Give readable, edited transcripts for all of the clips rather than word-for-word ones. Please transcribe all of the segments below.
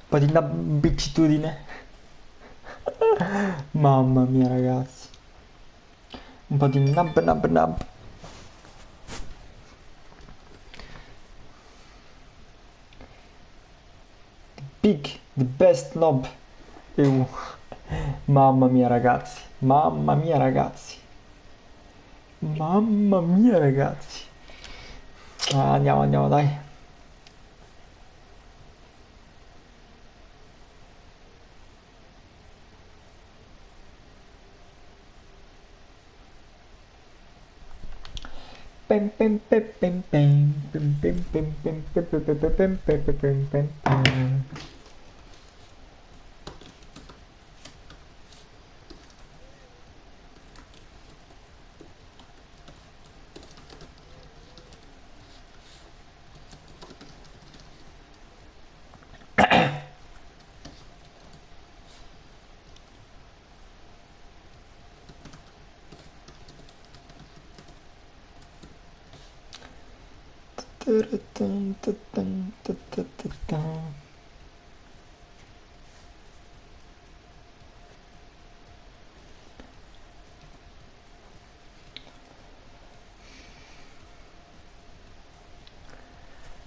po' di nabbicitudine. Mamma mia, ragazzi. Un po' di nab. Big, the best knob. Eu. Mamma mia, ragazzi. Mamma mia, ragazzi. Mamma mia, ragazzi. Andiamo, dai. Pem pem pem pem pem pem pem pem pem pem pem pem pem pem pem pem pem.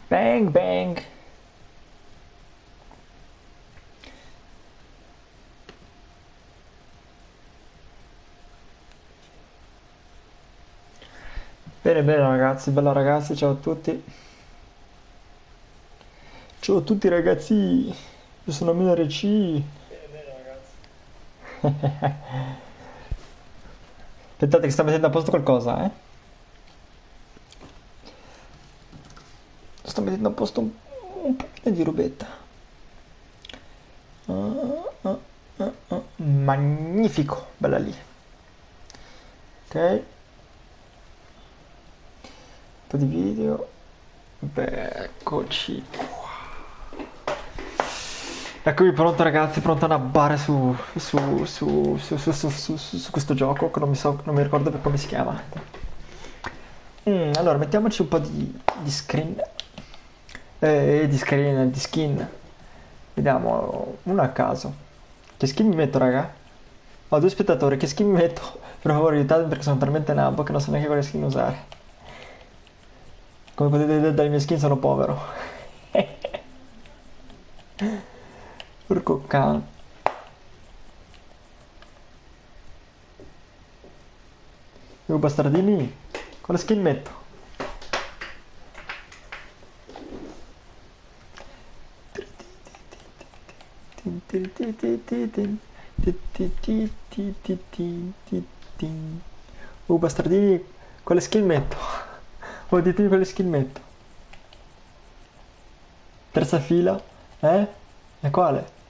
Bang bang. Bene, bene ragazzi, bella ragazzi, ciao a tutti. Ciao a tutti ragazzi, io sono MRC. Aspettate che sta mettendo a posto qualcosa, eh? Sto mettendo a posto un pochino di robetta. Magnifico, bella lì. Ok, un po' di video. Beh, eccoci. Eccomi pronto ragazzi, pronto a nabbare su questo gioco che non mi ricordo per come si chiama. Allora, mettiamoci un po' di screen. Di skin. Vediamo uno a caso. Che skin mi metto, raga? Ho due spettatori, che skin mi metto? Per favore aiutatemi perché sono talmente nabbo che non so neanche quale skin usare. Come potete vedere dalle mie skin sono povero. Porco cane. Io bastardini, quale skin metto? Bastardini, quale skin metto? Oh, ditemi quale skin metto. Terza fila? Eh? E quale?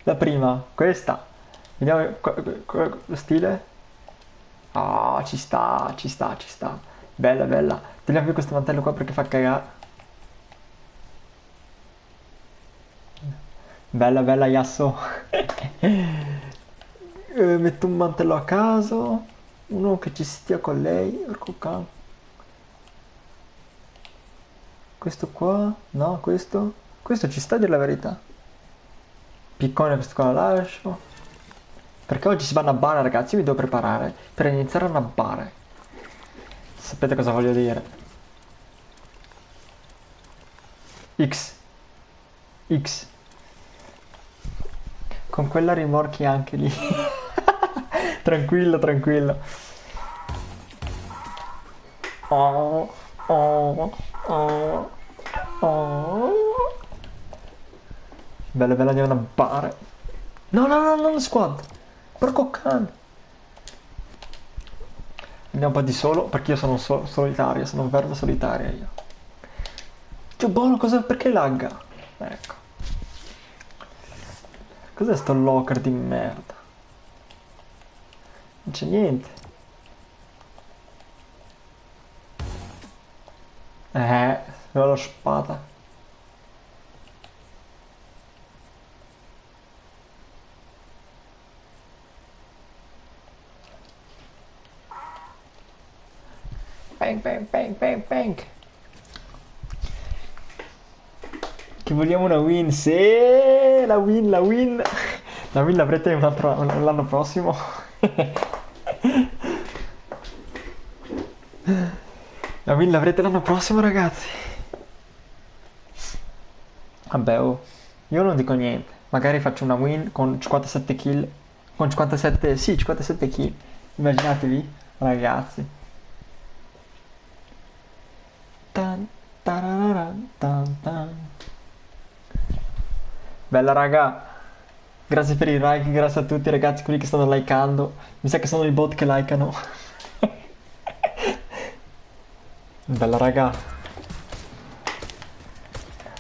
La prima, questa. Vediamo lo stile. Ah, ci sta. Bella, bella. Togliamo più questo mantello qua perché fa cagare. Bella, bella, Yasso. Metto un mantello a caso. Uno che ci stia con lei. Porco cane. Questo qua? No, questo? Questo ci sta a dire la verità. Piccone, questo qua lo lascio. Perché oggi si vanno a bara, ragazzi. Io mi devo preparare per iniziare a nabbare. Sapete cosa voglio dire? X. X. Con quella rimorchi anche lì. Tranquillo, tranquillo. Oh, oh, oh, oh. Bella, bella, andiamo a nabbare. No, squad. Porco cane. Andiamo un po' di solo, perché io sono solitario, sono un verde solitario io. Cioè, buono, cosa, perché lagga? Ecco. Cos'è sto locker di merda? Non c'è niente. Aveva la spada. Bang, bang, bang, bang, bang. Che vogliamo una win. Sì, la win, la win. La win l'avrete l'anno prossimo. La win l'avrete l'anno prossimo, ragazzi. Vabbè, oh. Io non dico niente. Magari faccio una win con 57 kill. Con 57, sì, 57 kill. Immaginatevi, ragazzi. Tan, tarararan, tan, tan. Bella raga. Grazie per i like, grazie a tutti ragazzi, quelli che stanno likeando. Mi sa che sono i bot che likeano. Bella raga.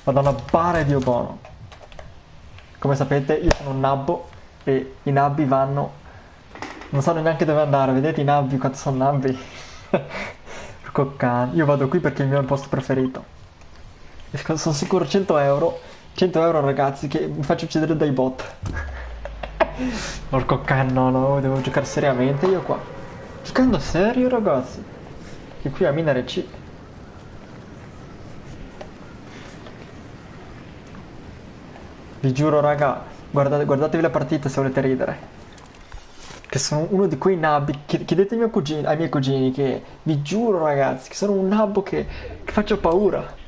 Vado a bare Dio buono. Come sapete io sono un nabbo e i nabbi vanno... Non sanno neanche dove andare, vedete i nabbi quanto sono nabbi? Coccani. Io vado qui perché è il mio posto preferito. E sono sicuro 100 euro. 100 euro ragazzi che mi faccio uccidere dai bot. Porco canno, no, devo giocare seriamente io qua. Giocando serio ragazzi. Che qui a Minare C. Vi giuro raga, guardatevi la partita se volete ridere. Che sono uno di quei nabbi. Chiedete ai miei cugini che vi giuro ragazzi che sono un nabbo che faccio paura.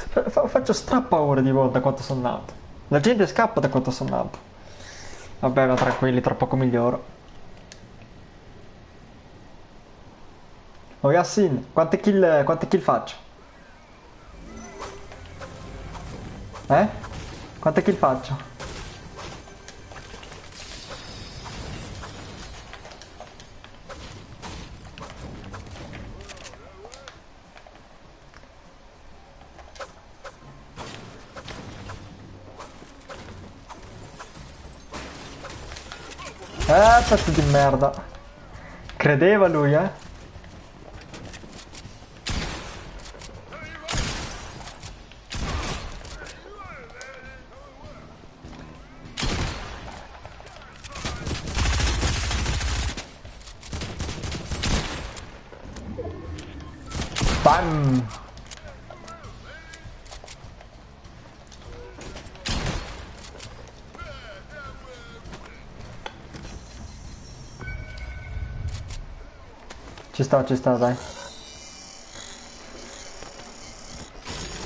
Faccio strapaura di volta da quanto sono nato. La gente scappa da quanto sono nato. Vabbè, ma tranquilli, tra poco miglioro. Oh Yassin, quante kill faccio? Eh? Quante kill faccio? Pezzo di merda. Credeva lui, eh? Bam! Ci sta, dai.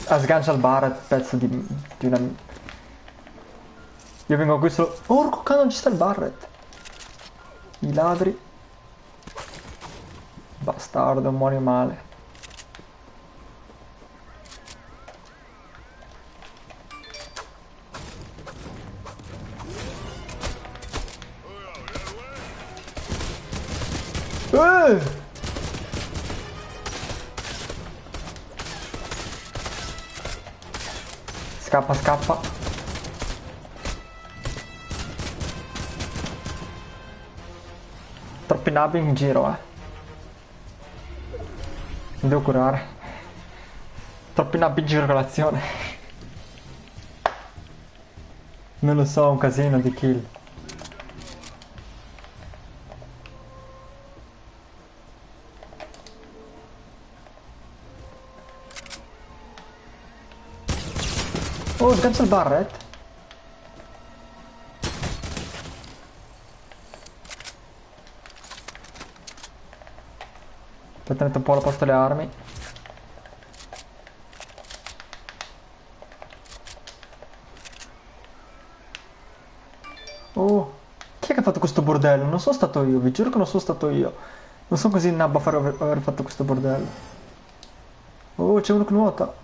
Ah, sgancia il Barret, pezzo di una... Io vengo qui solo... Porco cazzo, non ci sta il Barret. I ladri. Bastardo, muori male. Scappa, scappa. Troppi navi in giro, eh. Mi devo curare. Troppi navi in giro con l'azione. Non lo so, un casino di kill. Oh, sgancia il Barret. Aspetta, metto un po' alla posto le armi. Oh, chi è che ha fatto questo bordello? Non sono stato io, vi giuro che non sono stato io. Non sono così nabbo a aver fatto questo bordello. Oh, c'è uno che nuota.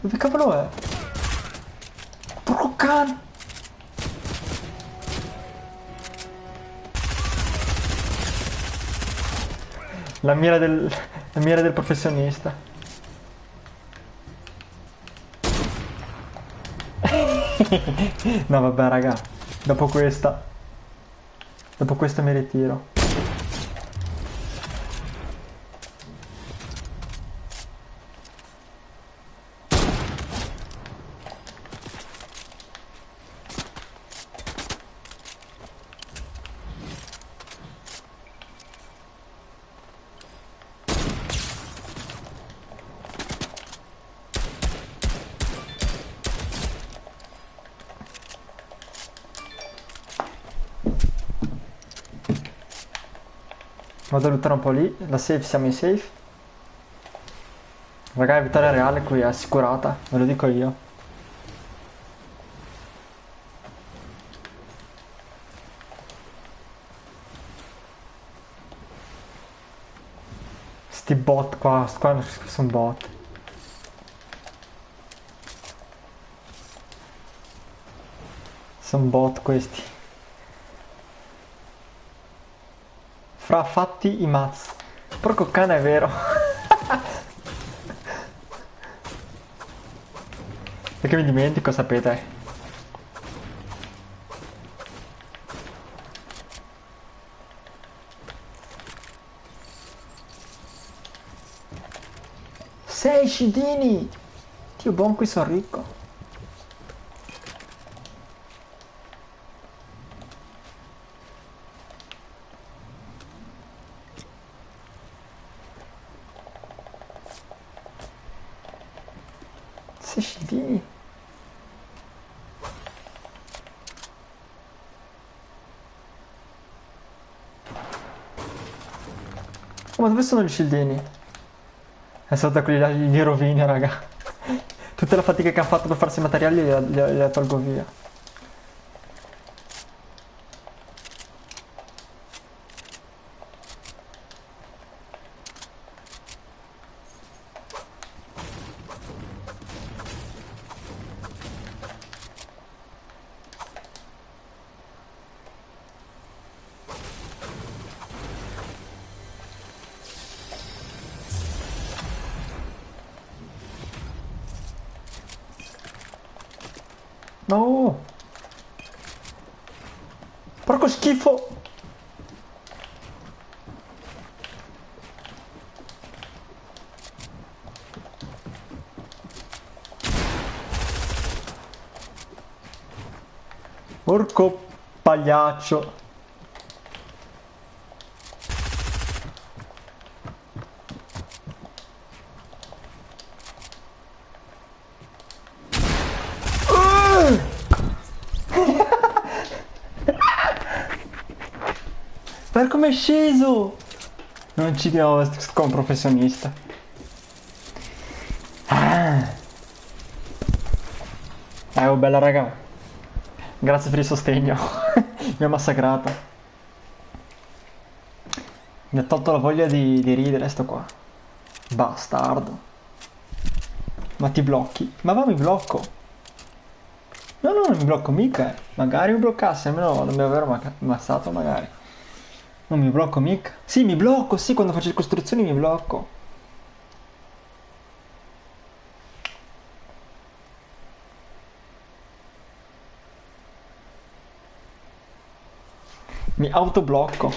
Dove cavolo è? Porcan! La mira del professionista. No vabbè raga, dopo questa mi ritiro. Vado a lootare un po' lì. La safe, siamo in safe. Raga, la vittoria reale qui è assicurata, ve lo dico io. Sti bot qua sono bot. Sono bot questi. Fra fatti i mazzi. Porco cane, è vero. Perché mi dimentico, sapete. Sei scidini! Dio buon, qui sono ricco. Sei scidini. Oh, ma dove sono gli scildini? È stato da quelli là, li rovina, raga. Tutta la fatica che ha fatto per farsi i materiali li tolgo via. No! Porco schifo! Porco pagliaccio! Per come è sceso! Non ci diamo come un professionista. Oh bella raga. Grazie per il sostegno. Mi ha massacrato. Mi ha tolto la voglia di ridere sto qua. Bastardo. Ma ti blocchi? Ma va, mi blocco. No, no, non mi blocco mica. Magari mi bloccasse, almeno non mi avrebbero ammazzato magari. Non mi blocco mica. Sì, mi blocco, sì, quando faccio le costruzioni mi blocco. Mi autoblocco.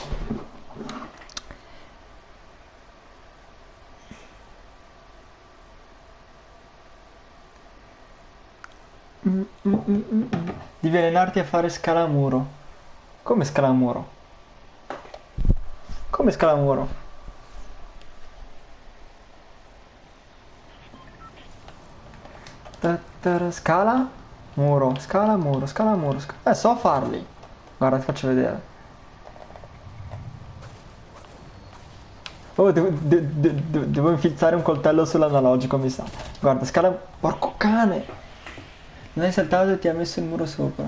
Devi allenarti a fare scalamuro. Come scalamuro? Come scalamuro? Scala? Muro, scala, muro, scala, muro. So farli. Guarda, ti faccio vedere. Oh, devo infilzare un coltello sull'analogico, mi sa. Guarda, scala... Porco cane! Non hai saltato e ti ha messo il muro sopra.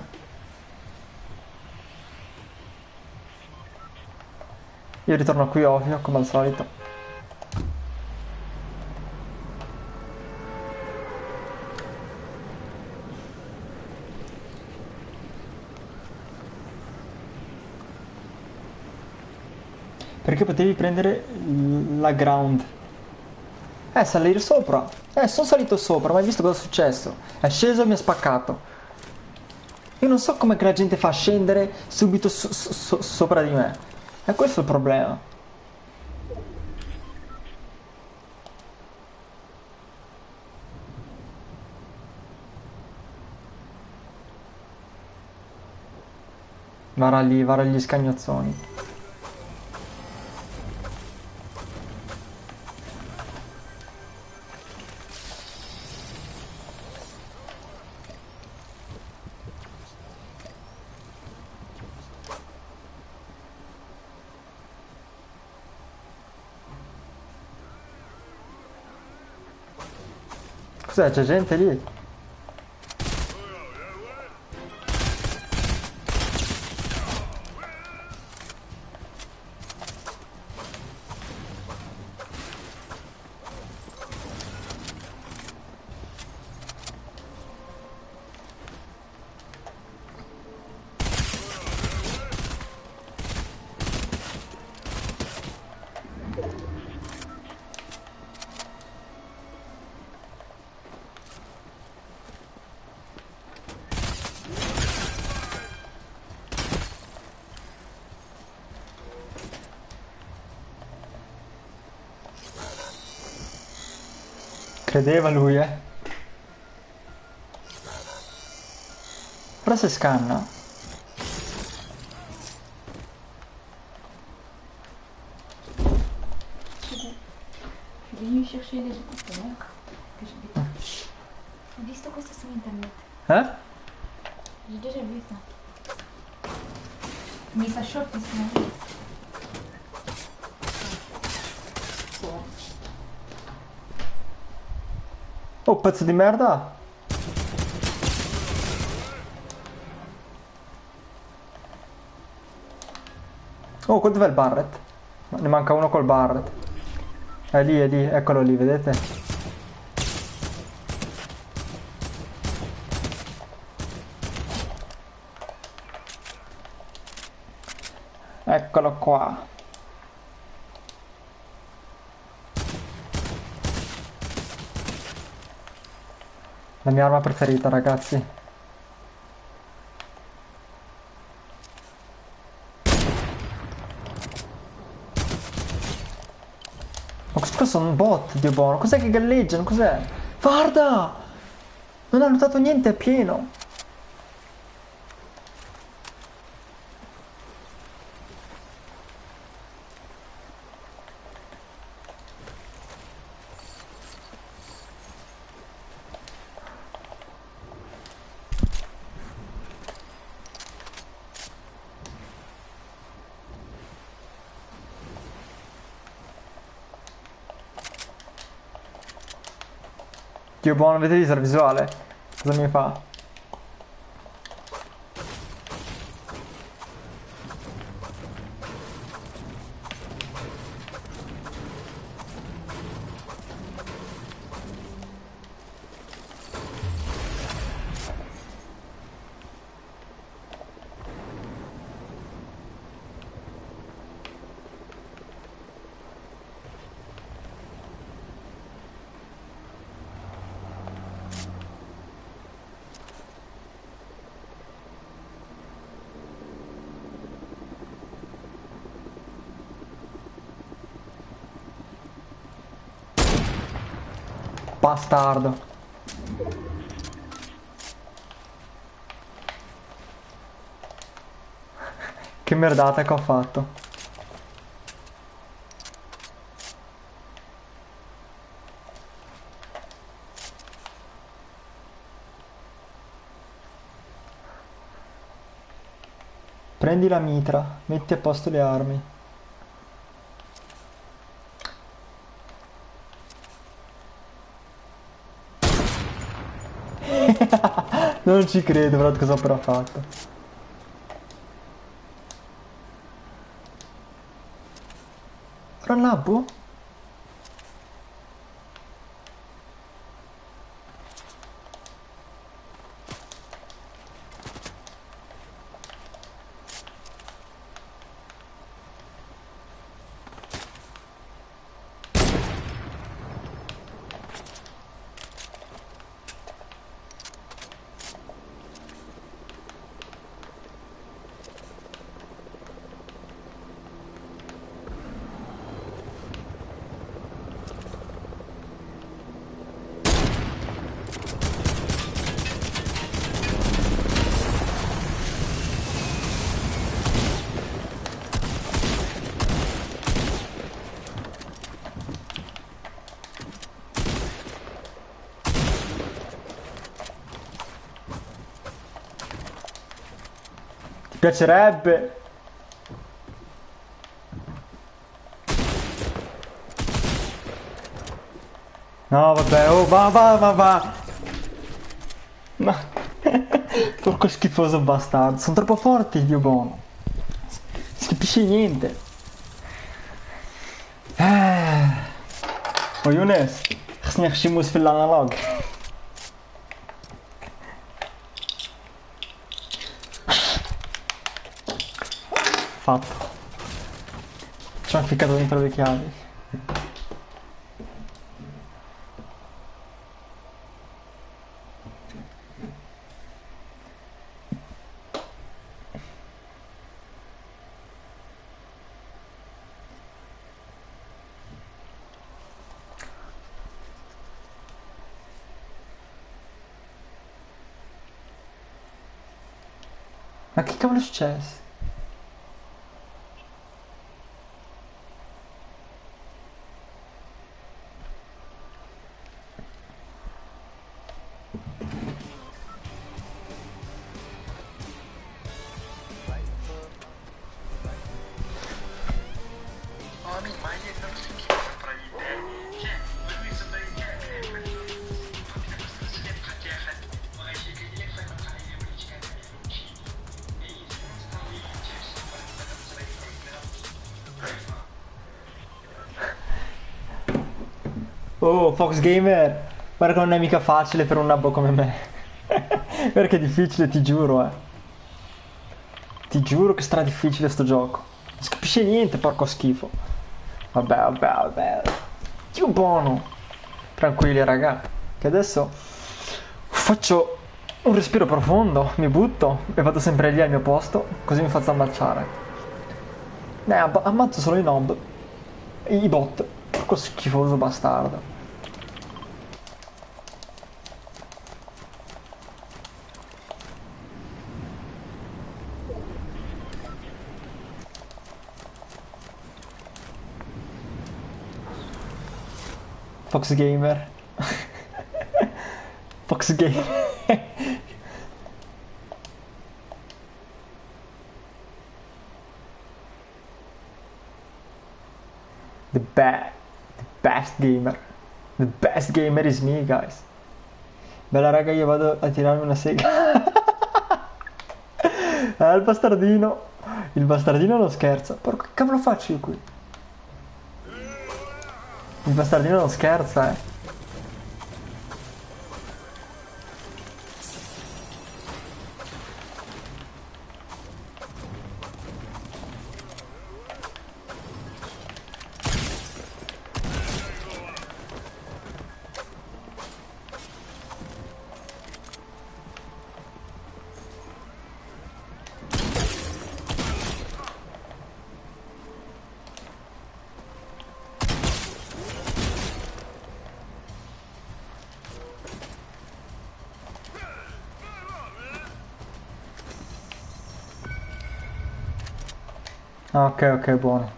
Io ritorno qui ovvio, come al solito. Perché potevi prendere la ground. Salire sopra. Sono salito sopra, ma hai visto cosa è successo? È sceso e mi ha spaccato. Io non so come che la gente fa a scendere subito sopra di me. E questo è il problema. Vara gli scagnozzoni. Cos'è? C'è gente lì? Credeva lui, eh. Ora si scanna. Je vais venir chercher les écouteurs que j'ai visto questo su internet. Eh? J'ai déjà vu ça. Mais ça choque parce que... Oh, pezzo di merda! Oh, dov'è il Barret? Ne manca uno col Barret. È lì, eccolo lì, vedete? Eccolo qua. La mia arma preferita, ragazzi. Ma questi qua sono un bot, Dio buono. Cos'è che galleggiano? Cos'è? Guarda! Non ha notato niente, è pieno. Dio buono, avete visto il visuale? Cosa mi fa? Bastardo. Che merdata che ho fatto. Prendi la mitra, metti a posto le armi. Non ci credo, guarda cosa ho appena fatto. Ora labbo? Ti piacerebbe? No, vabbè, oh, va. No. Porco schifoso bastardo. Sono troppo forti, Dio buono. Si capisce niente. Oh, Younes. Gesnechschimus für l'analog. Fatto. Ci hanno ficcato dentro le chiavi. Ma che cavolo è successo? Oh, Fox Gamer, guarda che non è mica facile per un nabbo come me. Perché è difficile, ti giuro, eh. Ti giuro che è stra difficile sto gioco. Non si capisce niente, porco schifo. Vabbè. Dio buono. Tranquilli, raga. Che adesso faccio un respiro profondo, mi butto e vado sempre lì al mio posto, così mi faccio ammazzare. Ammazzo solo i nob. I bot. Porco schifoso bastardo. Fox Gamer. Fox Gamer. The best gamer. The best gamer is me, guys. Bella raga, io vado a tirarmi una sega. Il bastardino. Il bastardino non scherza. Porco, che cavolo faccio io qui? Il bastardino non scherza, eh. Ah, ok, buono.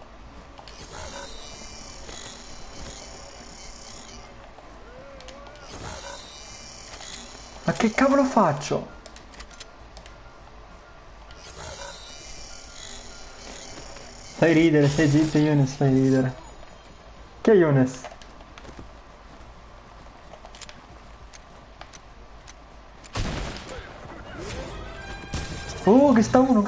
Ma che cavolo faccio? Fai ridere, stai zitto Younes, fai ridere. Che è Younes? Oh, che sta uno.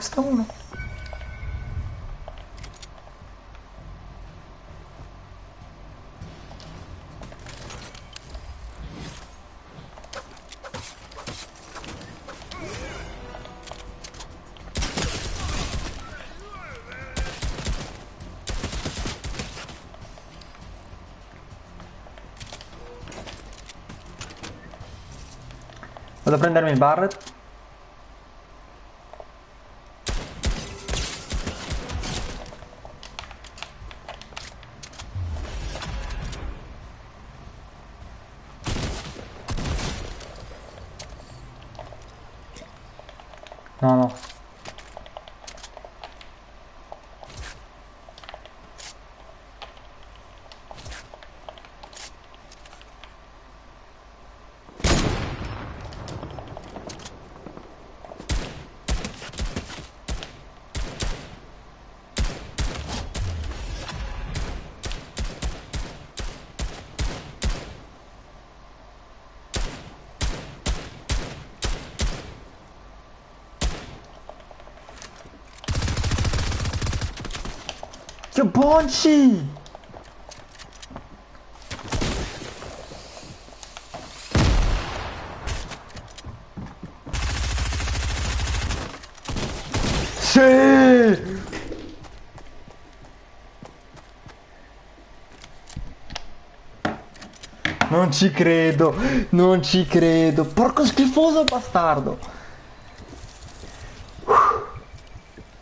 Vado a prendermi il Barret. No. Dio Bonci! Sì! Non ci credo, non ci credo. Porco schifoso bastardo.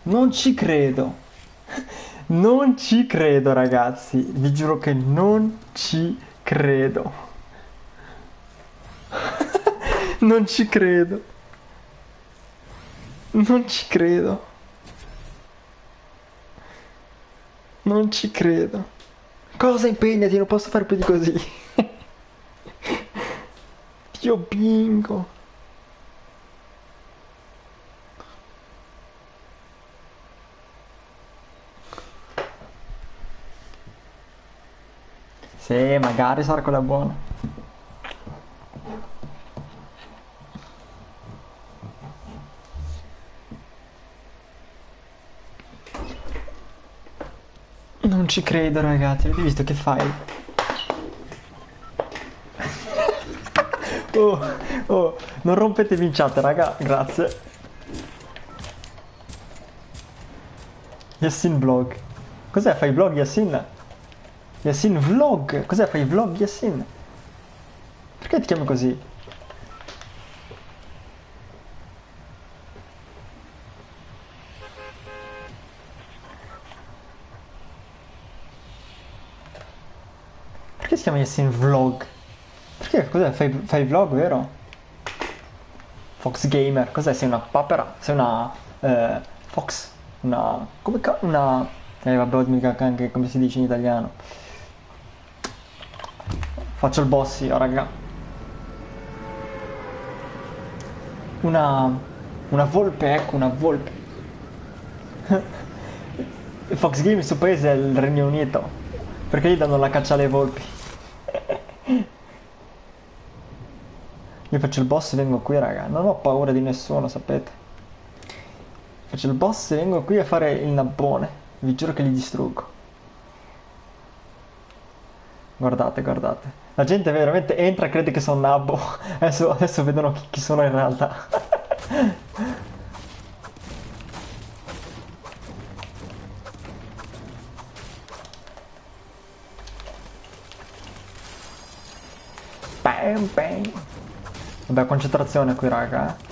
Non ci credo. Non ci credo, ragazzi. Vi giuro che non ci credo. Non ci credo. Non ci credo. Non ci credo. Cosa impegnati? Non posso fare più di così. Dio bingo. Sì, magari sarà quella buona. Non ci credo, ragazzi. Avete visto che fai? Oh, oh, non rompetevi in chat, raga. Grazie. Yassin vlog. Cos'è? Fai vlog, Yassin? Yassin vlog. Cos'è? Fai vlog, Yassin? Perché ti chiami così? Perché si chiama Yassin vlog? Perché? Cos'è? Fai vlog, vero? Fox Gamer. Cos'è? Sei una papera? Sei una... Fox? Una... Come una... vabbè, mica anche come si dice in italiano. Faccio il boss io, raga. Una volpe, ecco, una volpe. Il Fox Game, il suo paese è il Regno Unito. Perché gli danno la caccia alle volpi? Io faccio il boss e vengo qui, raga. Non ho paura di nessuno, sapete. Faccio il boss e vengo qui a fare il nabbone. Vi giuro che li distruggo. Guardate, guardate. La gente veramente entra e crede che sono nabbo. Adesso vedono chi sono in realtà. Bam, bam. Vabbè, concentrazione qui, raga.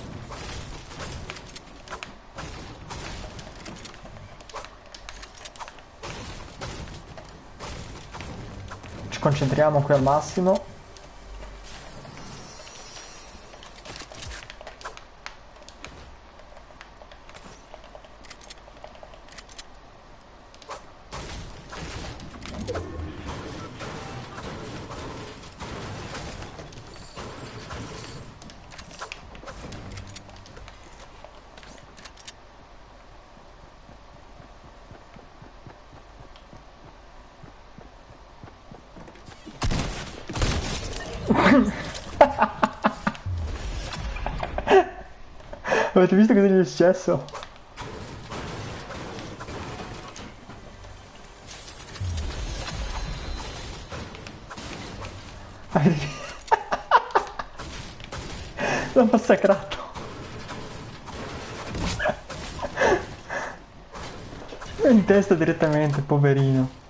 Ci concentriamo qui al massimo. Avete visto cosa gli è successo? L'ho massacrato. In testa direttamente, poverino.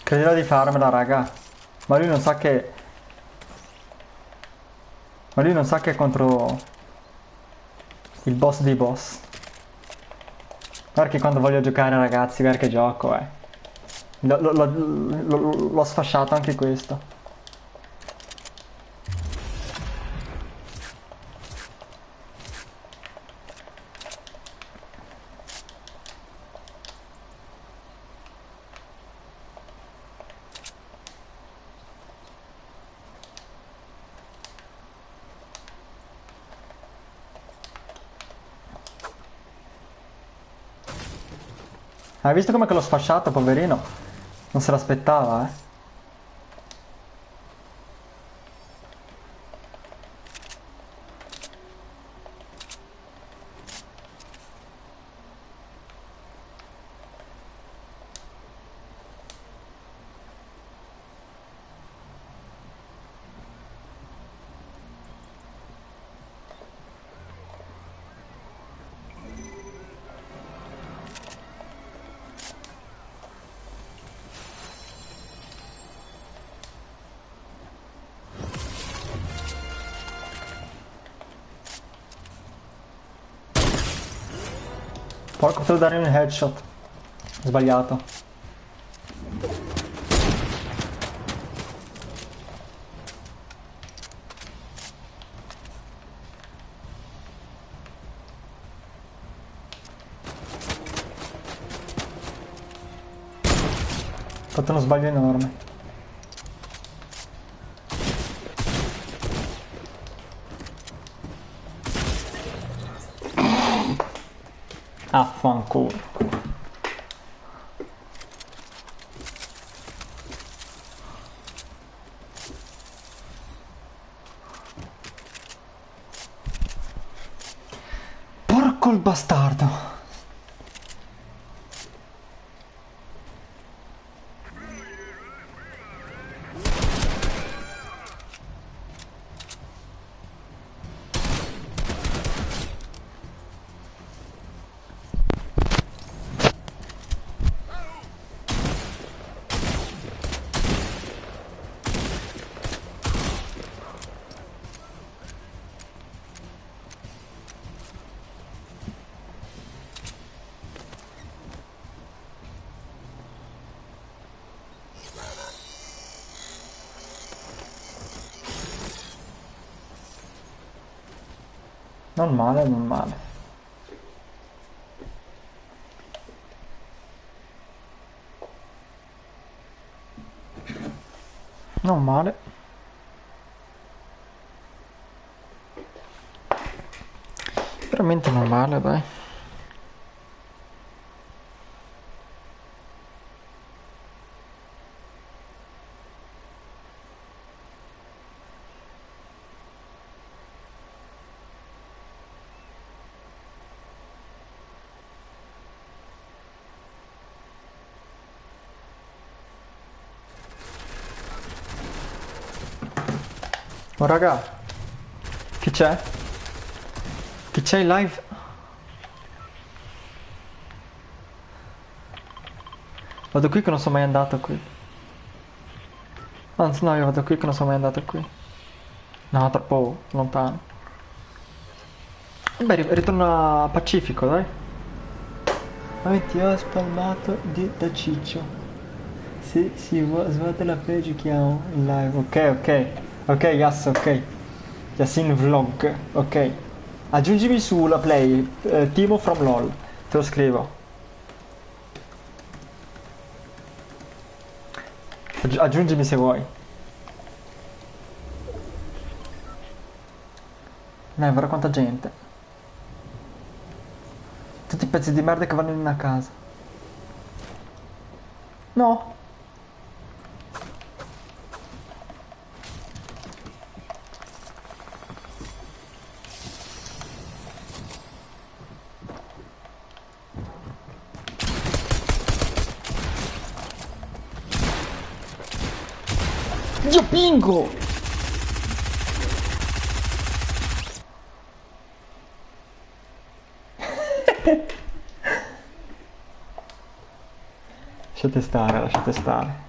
Credeva di farmela, raga. Ma lui non sa che... Ma lui non sa che è contro... il boss dei boss. Guarda che quando voglio giocare, ragazzi, guarda che gioco, eh. L'ho sfasciato anche questo. Hai visto come che l'ho sfasciato, poverino? Non se l'aspettava, eh. Porco, potevo dare un headshot. Sbagliato. Ho fatto uno sbaglio enorme. Affanculo. Porco il bastardo. Non male, non male. Non male. Veramente non male, dai. Oh raga, chi c'è? Chi c'è in live? Vado qui che non sono mai andato qui. Anzi no, io vado qui che non sono mai andato qui. No, troppo lontano. Beh, ritorno a Pacifico, dai. Ma ti ho spalmato da Ciccio. Se si svuota la play giochiamo in live. Ok, ok. Ok, yes, ok. Yasin Vlog, ok. Aggiungimi sulla play, Timo from LOL. Te lo scrivo. Aggiungimi se vuoi. Guarda quanta gente. Tutti i pezzi di merda che vanno in una casa. No. Dio pingo! Lasciate stare, lasciate stare.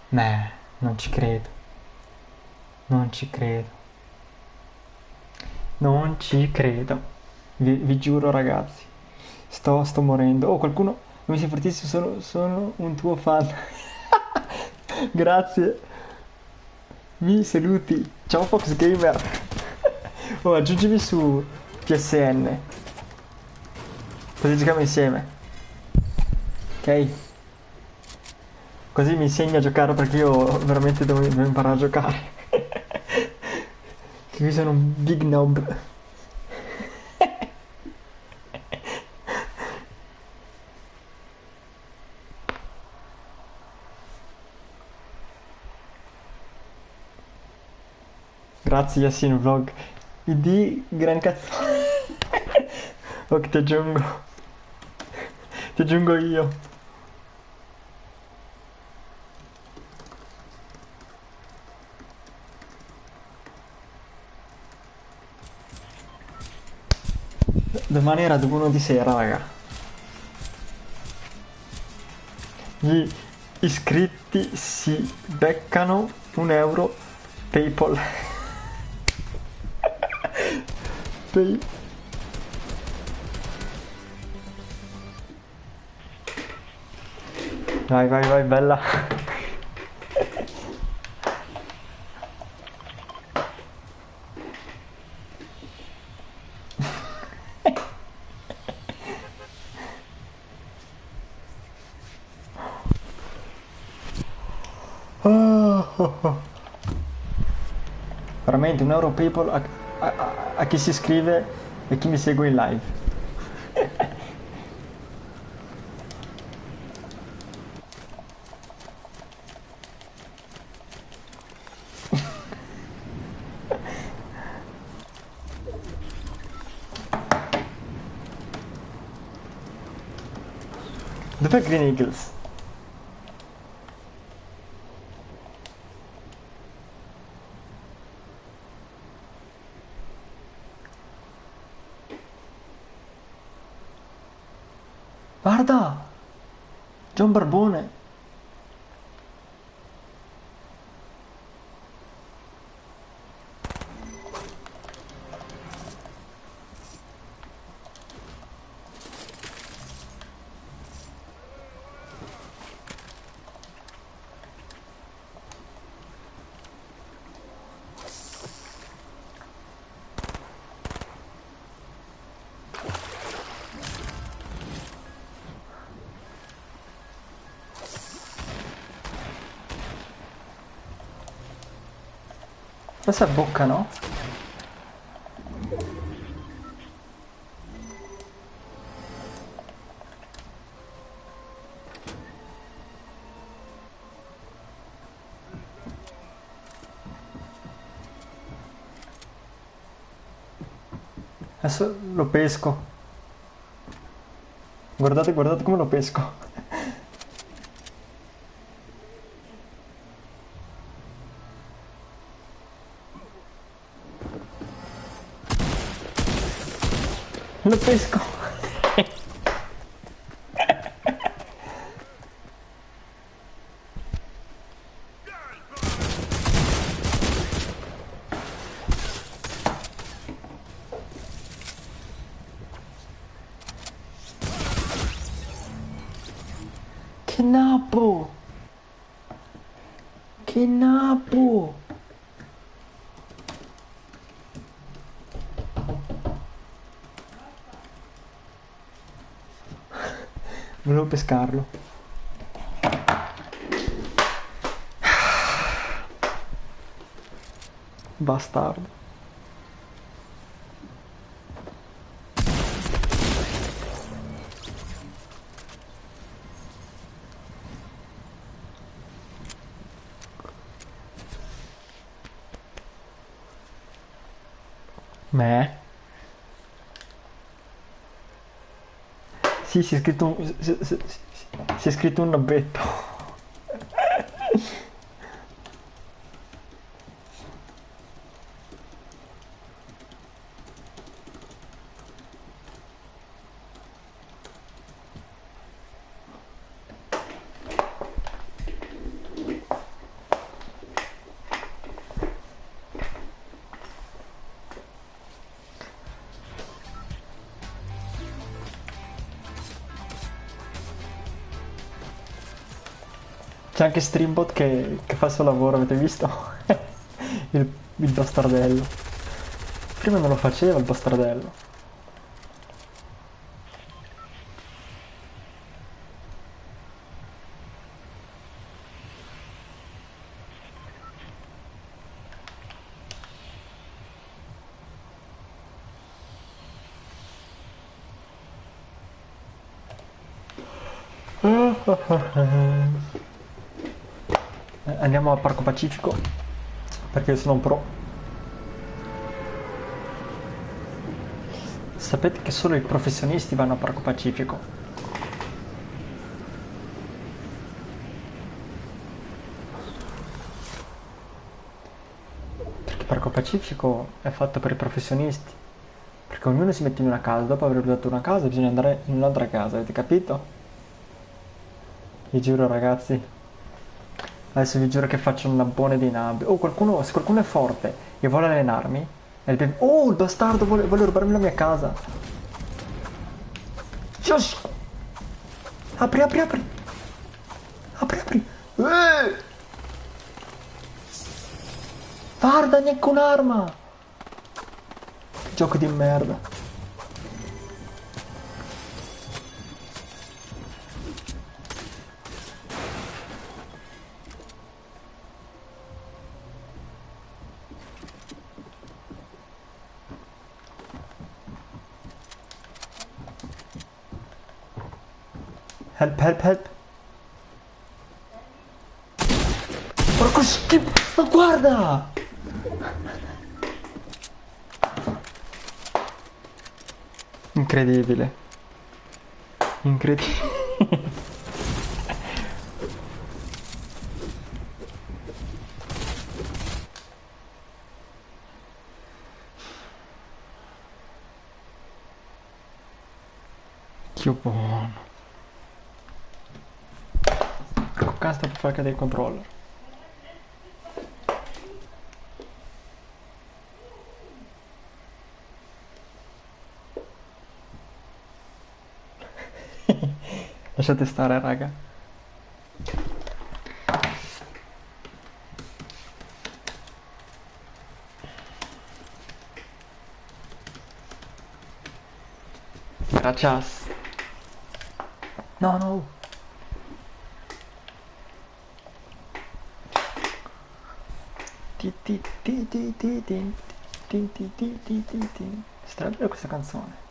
Beh, non ci credo. Non ci credo. Non ci credo. Vi giuro ragazzi. Sto morendo. Oh, qualcuno... Mi sei fortissimo, sono un tuo fan. Grazie. Mi saluti. Ciao Fox Gamer. Oh, aggiungimi su PSN. Così giochiamo insieme. Ok? Così mi insegni a giocare perché io veramente devo imparare a giocare. Che io sono un big noob. Grazie Yasin Vlog. ID gran cazzo. Ok, ti aggiungo. Ti aggiungo io. Domani era 1 di sera, raga. Gli iscritti si beccano 1 euro PayPal. Pay. Vai, vai, vai, bella. Veramente 1 euro PayPal a chi si iscrive e chi mi segue in live. Dov'è Green Eagles? Guarda! John Barbone! Questa è bocca, no? Adesso lo pesco. Guardate, guardate come lo pesco. Lo pesco. Che napo! Che napo! Volevo pescarlo. Bastardo. Me? Sì, si è scritto un... si è scritto un nabbetto. C'è anche Streambot che fa il suo lavoro, avete visto? Il bastardello. Prima non lo faceva il bastardello. Andiamo al Parco Pacifico perché sono un pro. Sapete che solo i professionisti vanno al Parco Pacifico. Perché il Parco Pacifico è fatto per i professionisti. Perché ognuno si mette in una casa, dopo aver usato una casa bisogna andare in un'altra casa, avete capito? Vi giuro ragazzi. Adesso vi giuro che faccio un lampone di nabbia. Oh, se qualcuno è forte e vuole allenarmi, oh, il bastardo vuole rubarmi la mia casa. Shush! Apri, apri, apri! Apri, apri! Guarda, neanche un'arma! Gioco di merda. Help, help, help! Porco schifo! Ma guarda! Incredibile. Incredibile. Che buono. Ecco, casta per far cadere il controller. Lasciate stare, raga. Gracias. No, no. Ti ti ti ti ti ti ti ti ti ti ti ti. Strabile questa canzone.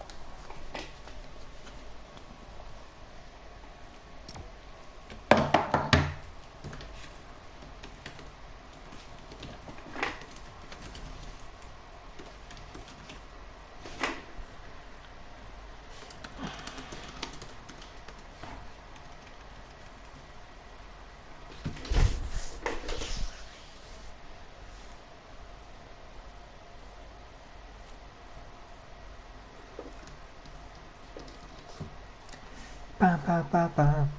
Pam, pam, pam, pam.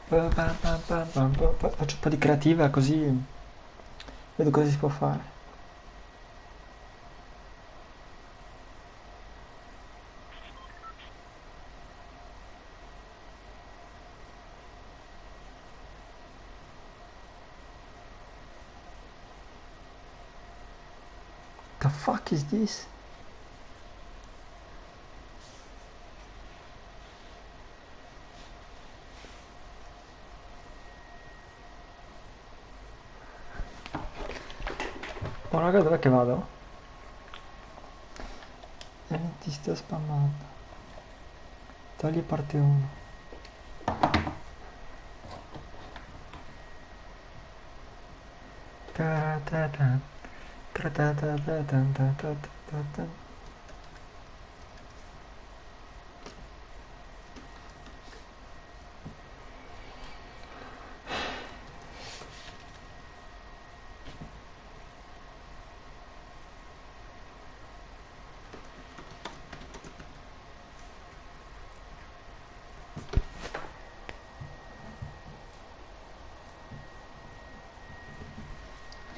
Pam, pam, pam, pam, pam, pam, pam. Faccio un po' di creativa così vedo cosa si può fare. The fuck is this? Oh raga, dov'è che vado? Ti sto spammando. Togli parte 1.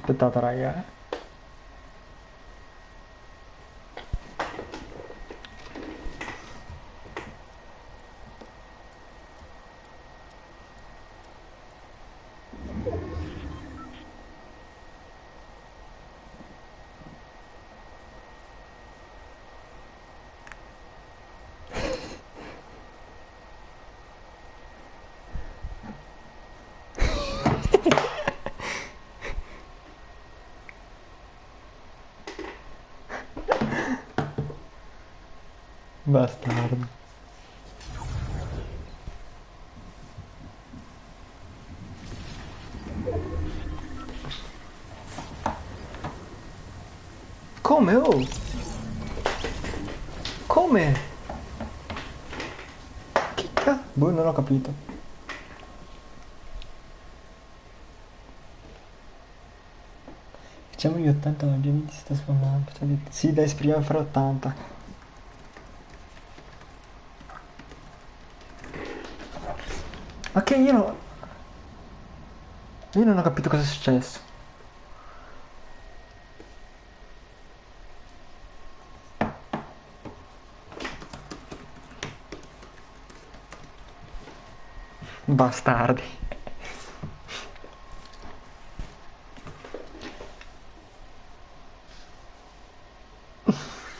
Aspettate raga. Bastardo. Come? Oh! Come? Che Boh, non ho capito. Facciamo gli 80, ma già mi si sta sfondando. Sì, dai, speriamo di fare 80. Ok, io non ho capito cosa è successo. Bastardi.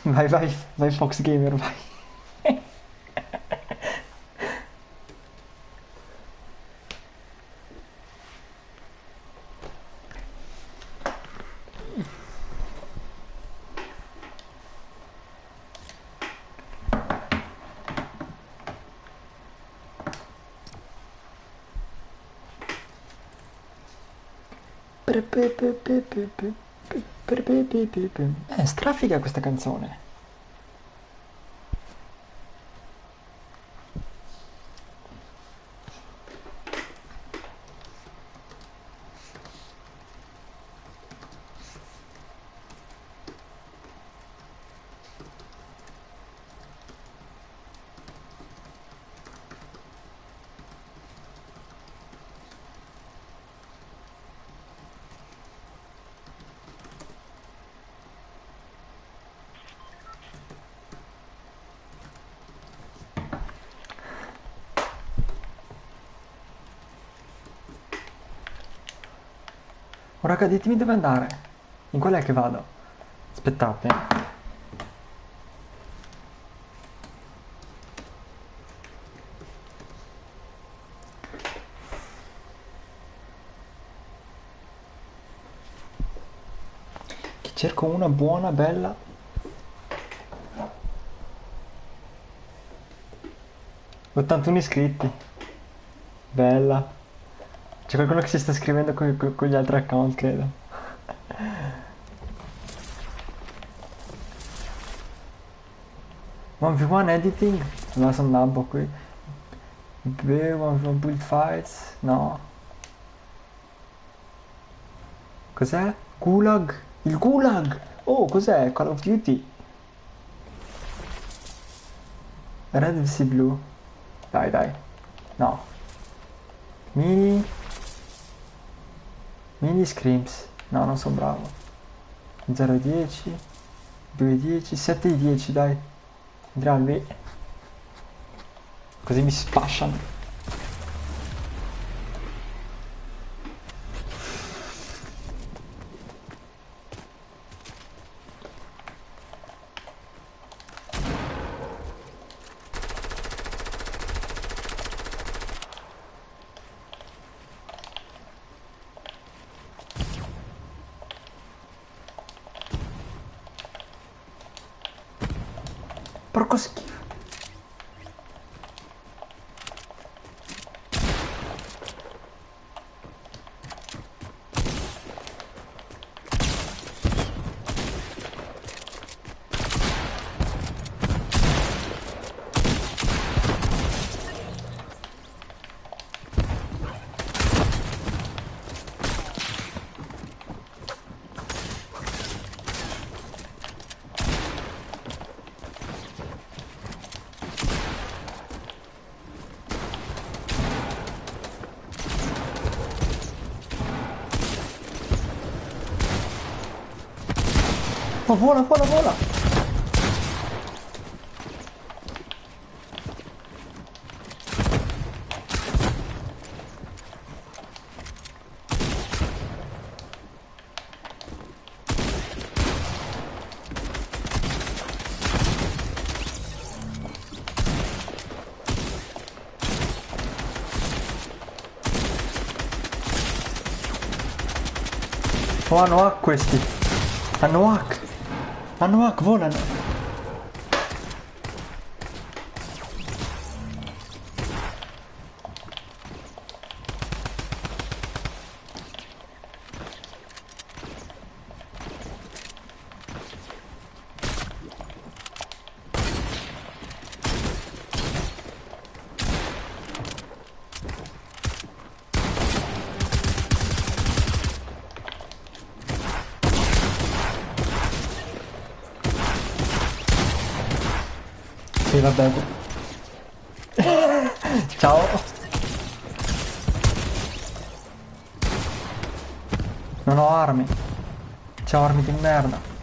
Vai, vai, vai Fox Gamer, vai. Strafiga questa canzone. Oh raga, ditemi dove andare. In qual è che vado? Aspettate. Che cerco una buona, bella. 81 iscritti. Bella. C'è qualcuno che si sta iscrivendo con gli altri account, credo. 1v1 editing? No, sono nabbo qui. B, 1v1 build fights? No. Cos'è? Gulag? Il Gulag! Oh, cos'è? Call of Duty? Red vs Blue. Dai, dai. No. Mini... Mini Screams. No, non sono bravo. 0-10. 2-10. 7-10, dai. Andiamo lì. Così mi spasciano. Porco schifo. Oh, vola, vola, vola! Oh, hanno hack questi! Hanno hack! Hanno hack, volano! vabbè. Ciao. Non ho armi. C'ho armi di merda.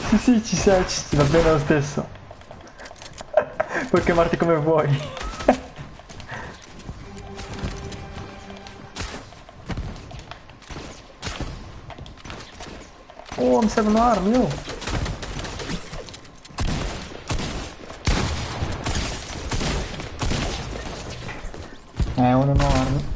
Sì, sì, ci sei, va bene lo stesso. Puoi chiamarti come vuoi. Oh, mi servono armi, oh. Ora non ho armi.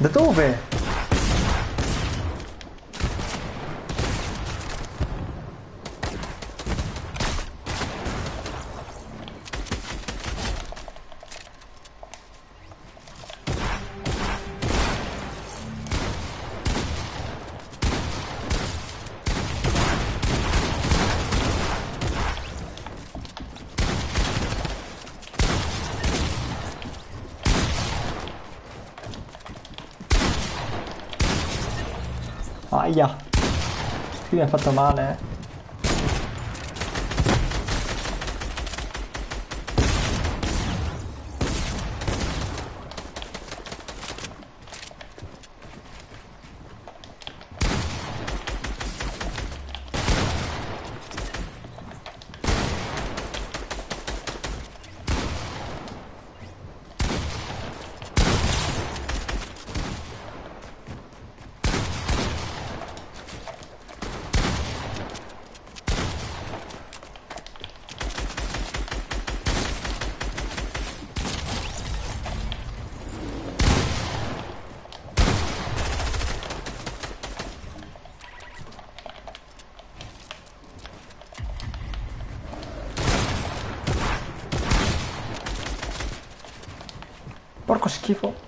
Da dove? Aia. Qui mi ha fatto male, eh. Porco schifo.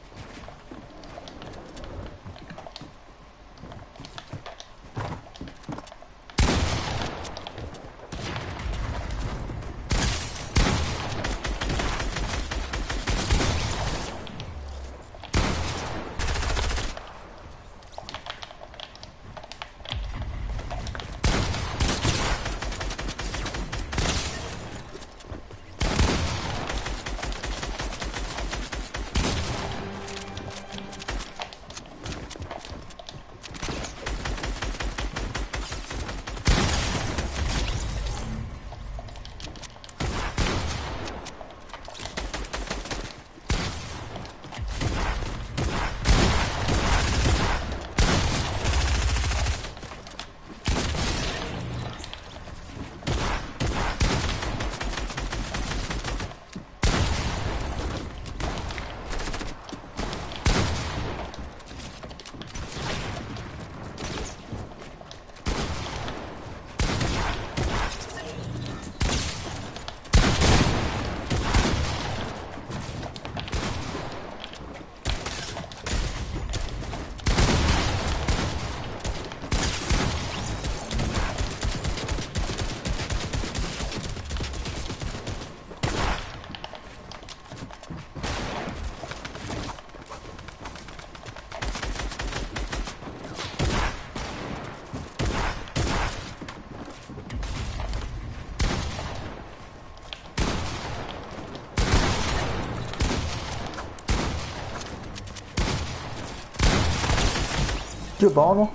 Dio buono.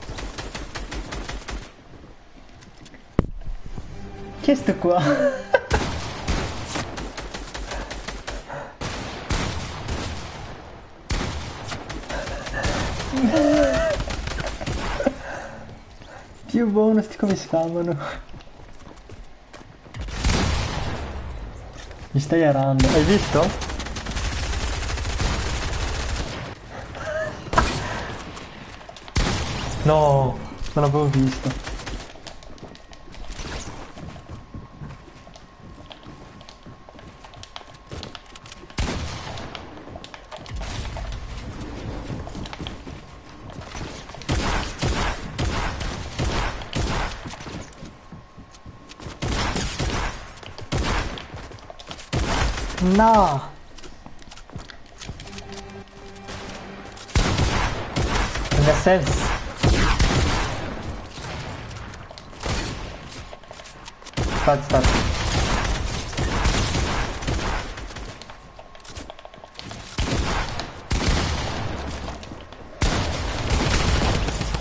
Chi è sto qua? Dio buono, sti come si chiamano? Mi stai arando, hai visto? No, non l'avevo visto. No! Non ha senso. Aspetta.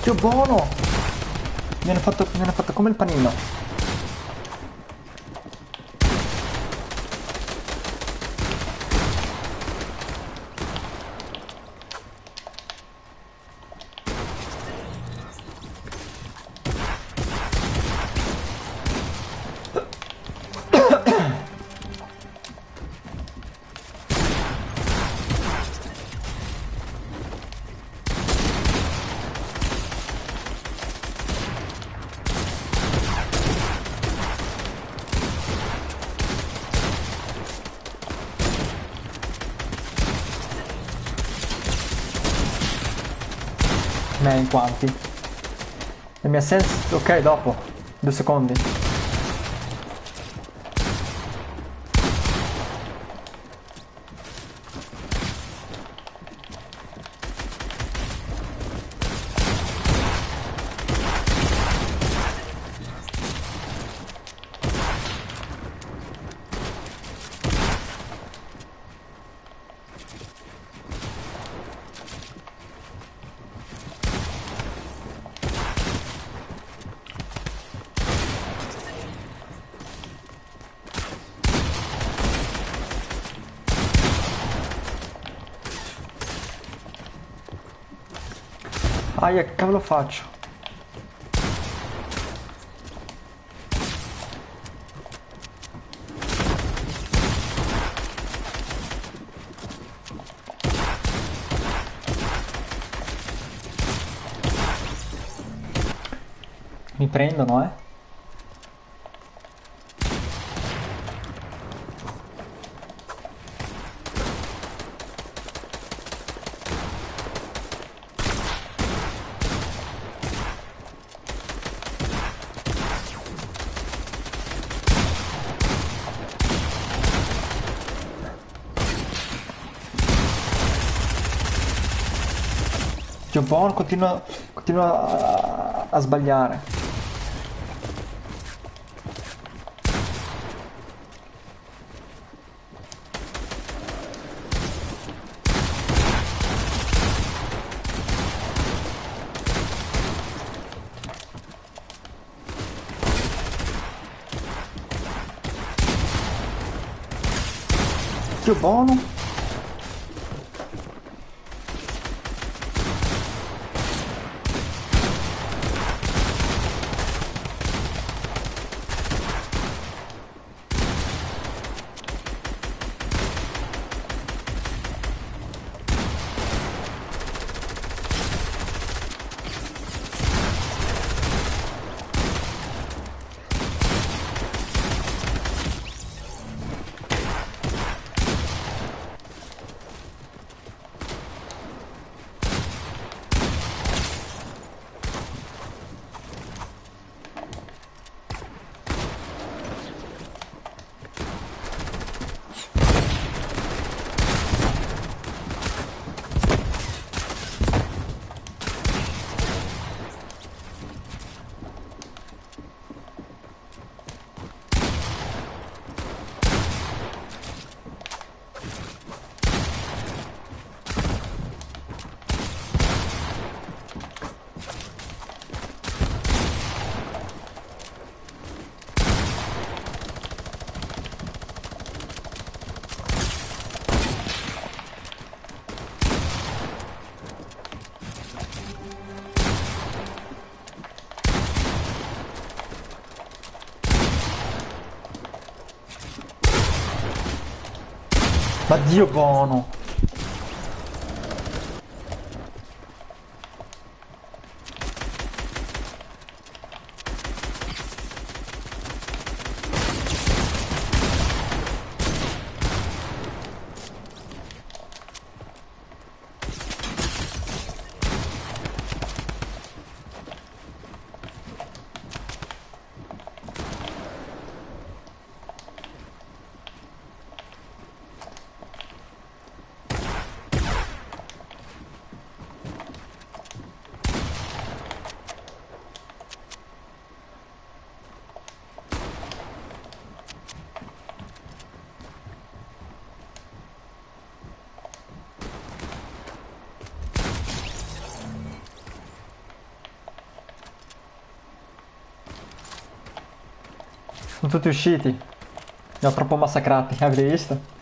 Dio buono! Mi hanno fatto come il panino. In quanti? Le mie sense... Ok, dopo. 2 secondi. Aia, che cavolo faccio? Mi prendono, eh? Dio buono, continua a sbagliare. Dio buono. Ma Dio buono. Sono tutti usciti. Li ho troppo massacrati, avete visto?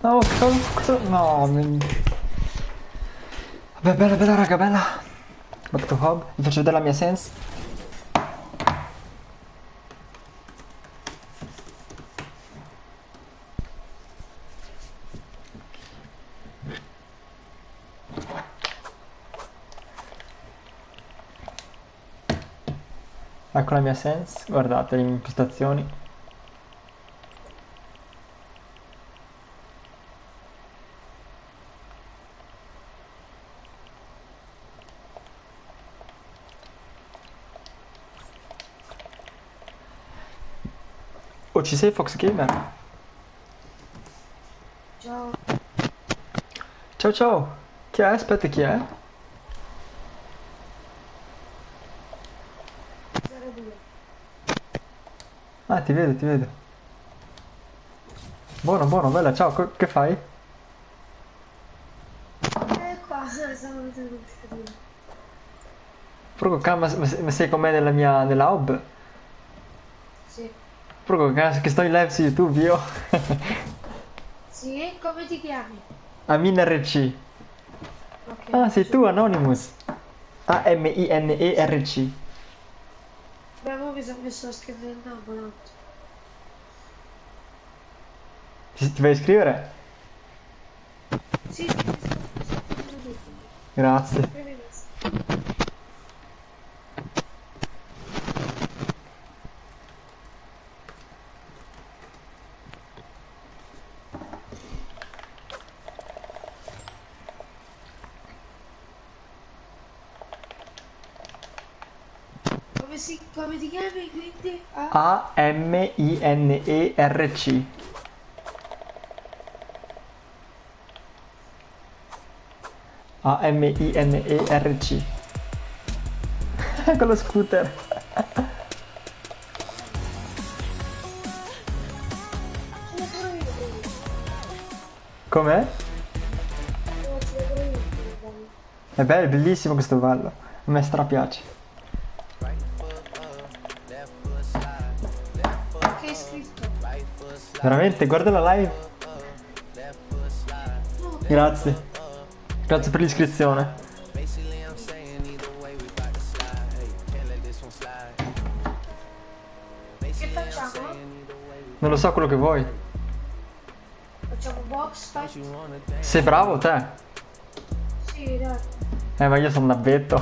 No, cosa? No, vabbè, bella, bella, raga, bella. Back to hub. Vi faccio vedere la mia sense. Ecco la mia sense. Guardate le impostazioni. Oh, ci sei Fox Gamer? Ciao. Ciao ciao. Chi è? Aspetta, chi è? 02. Ah, ti vedo, ti vedo. Buono, buono, bella, ciao, che fai? Qua, stavo mettendo un cittadino. Proprio ma sei con me nella hub? Sì. Proprio che sto in live su YouTube io. Sì, come ti chiami? Amin RC. Ok. Ah, sei tu, Anonymous. AMINERC. Beh, mo mi sono messo a scrivere il nome, no? Ti vai a iscrivere? Sì, sì, sì. Grazie. Scrivi questo. Come ti chiami quindi? Ah? AMINERC. AMINERC. Con lo scooter. Ce l'ho pure io, quindi. Com'è? Ce l'ho pure io, quindi. È bello, è bellissimo questo ballo. A me strapiace. Che hai scritto? Veramente, guarda la live. No, Grazie. Grazie per l'iscrizione. che facciamo? Non lo so quello che vuoi. Facciamo box fight? Sei bravo te? Sì, dai. Ma io sono un abbetto.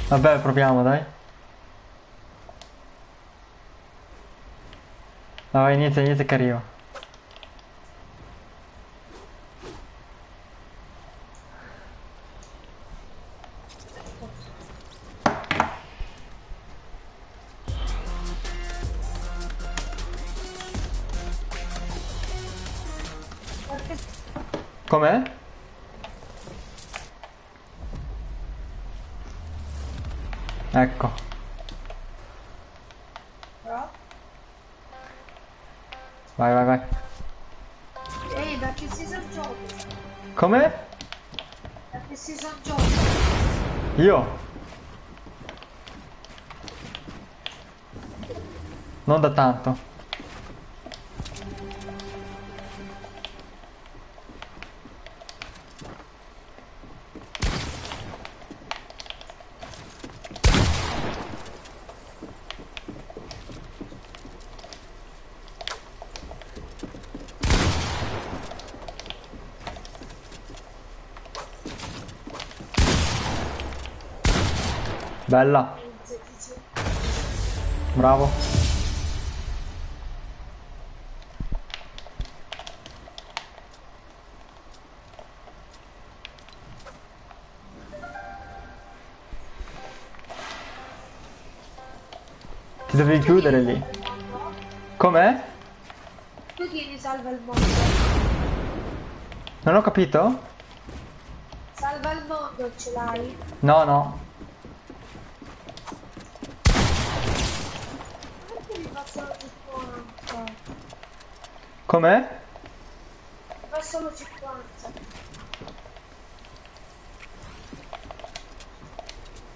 Vabbè, proviamo, dai. Vai, niente che arrivo. Perché Com'è? Ecco. però? Vai. Ehi, da che season giochi? Com'è? Da che season giochi? Io? Non da tanto. Bella. Bravo. Ti dovevi chiudere lì. Com'è? Tu tieni salva il mondo. Non ho capito? Salva il mondo ce l'hai? No, no. Perché mi fa solo 50? Com'è? Mi fa solo 50.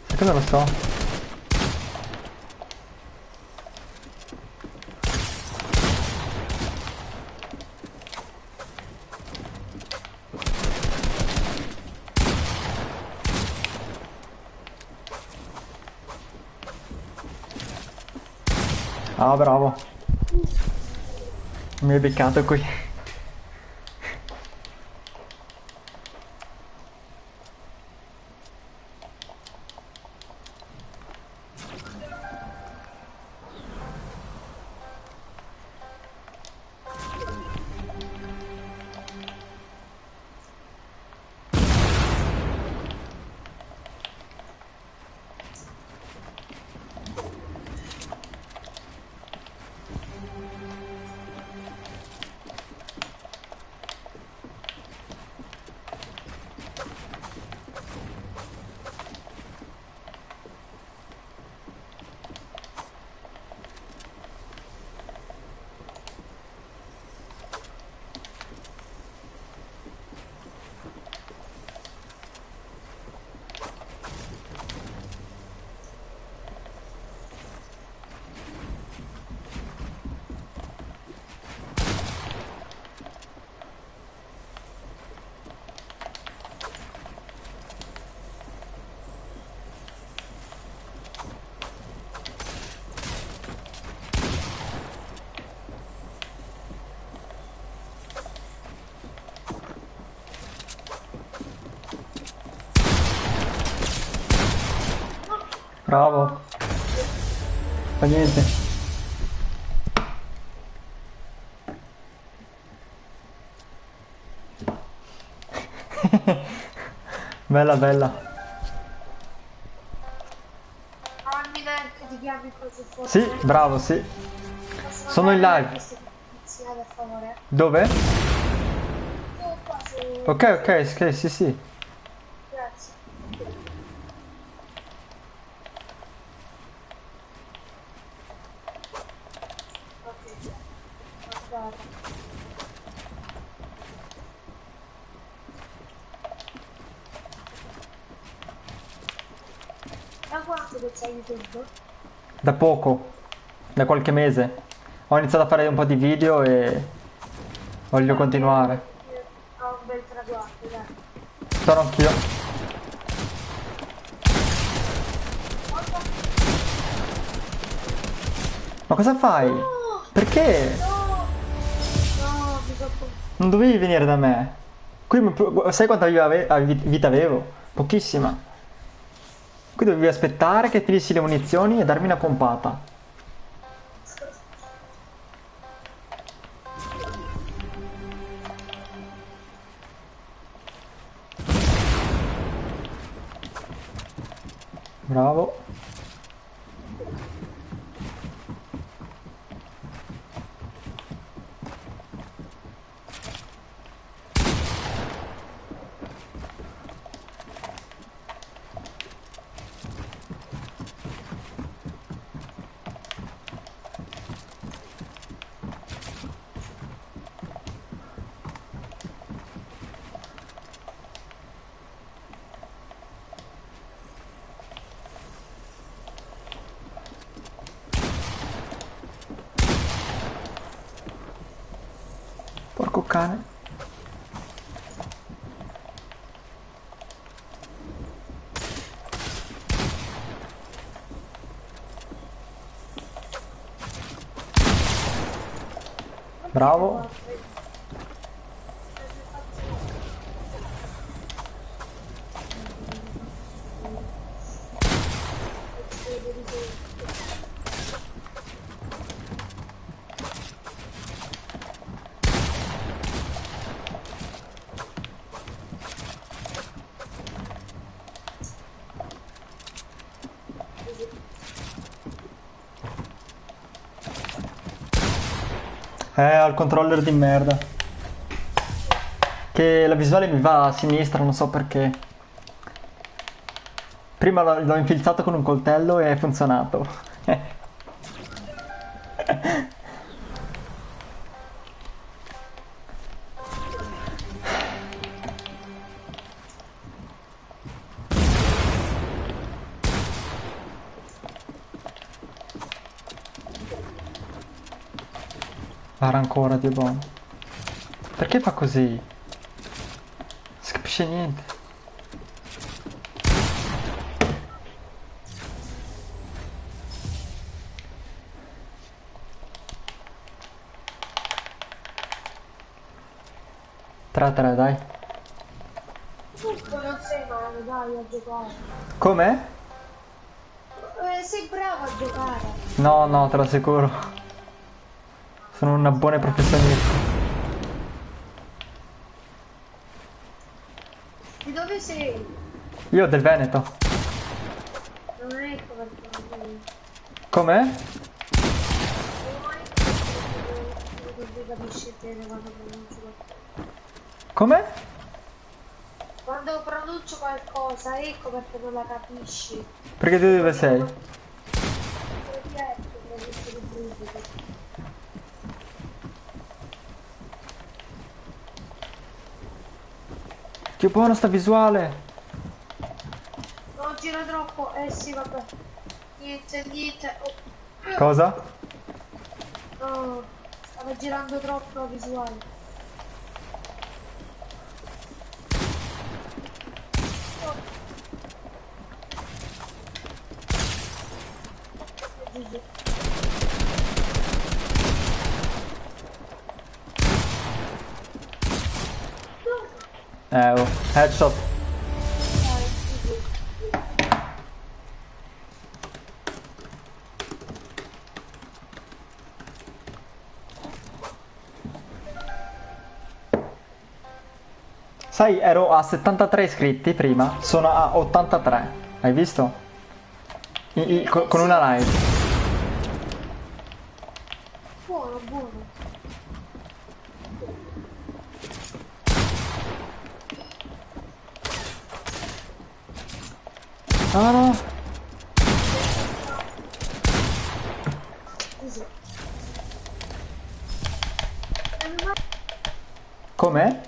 Perché non lo so? Ah, bravo. Mi hai beccato qui. Bravo. Fa niente. Bella, bella. Fammi vedere che ti chiami così forte. Sì, bravo, sì. Posso Sono in mandare live. queste notizie, per favore? Dove? Tu qua su... Ok, ok, ok, sì, sì. Grazie. Ok. Guarda. Da quanto che c'è YouTube? Da poco. Da qualche mese. Ho iniziato a fare un po' di video e voglio continuare. Ho un bel traguardo, dai. Spero anch'io. Ma cosa fai? No! Perché? No! No, mi sono... Non dovevi venire da me. Qui sai quanta vita avevo? Pochissima. Qui dovevi aspettare che finissi le munizioni e darmi una pompata. Bravo. Porco cane. Bravo. Ho il controller di merda. Che la visuale mi va a sinistra, non so perché. Prima l'ho infilzato con un coltello e è funzionato. Spara ancora, Dio buono. Perché fa così? Non si capisce niente. Tre, dai. Comunque non sei male, dai, a giocare. Com'è? Sei bravo a giocare. No, no, te lo assicuro. Sono una buona professionista. Di dove sei? Io del Veneto. Non ecco perché non sei. Com'è? Non ecco perché non capisci bene quando pronuncio. Com'è? Quando pronuncio qualcosa, ecco perché non la capisci. Perché tu dove sei? Certo, pronuncio di brutto. Che buona sta visuale. Non gira troppo, eh sì, vabbè. Niente. Oh. Cosa? No, stava girando troppo la visuale. Oh, headshot. Sai, ero a 73 iscritti prima, sono a 83. Hai visto? Con una live. Buono, buono. Ah no. Così. Com'è?